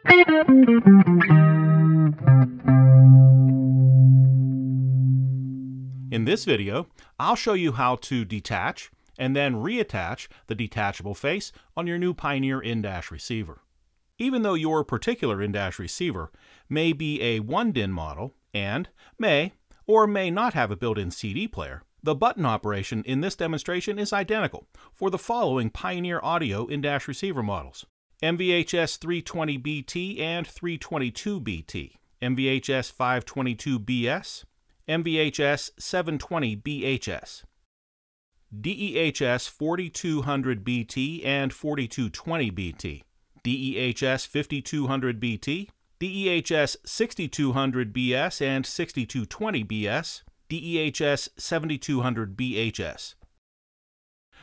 In this video, I'll show you how to detach and then reattach the detachable face on your new Pioneer in-dash receiver. Even though your particular in-dash receiver may be a 1-DIN model and may or may not have a built-in CD player, the button operation in this demonstration is identical for the following Pioneer Audio in-dash receiver models: MVH-S320BT and 322BT, MVH-S522BS, MVH-S720BS, DEH-S4200BT and 4220BT, DEH-S5200BT, DEH-S6220BS and 6220BS, DEH-S7200BHS.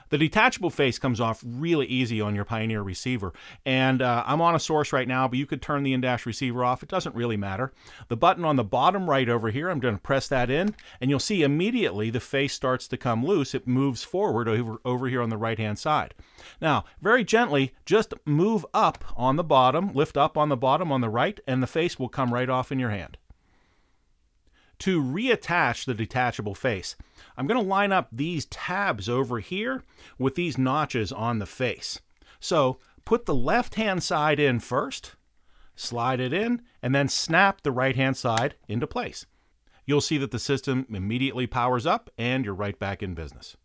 The detachable face comes off really easy on your Pioneer receiver, and I'm on a source right now, but you could turn the in-dash receiver off. It doesn't really matter. The button on the bottom right over here, I'm going to press that in, and you'll see immediately the face starts to come loose. It moves forward over here on the right-hand side. Now, very gently, just move up on the bottom, lift up on the bottom on the right, and the face will come right off in your hand. To reattach the detachable face, I'm going to line up these tabs over here with these notches on the face. So put the left-hand side in first, slide it in, and then snap the right-hand side into place. You'll see that the system immediately powers up and you're right back in business.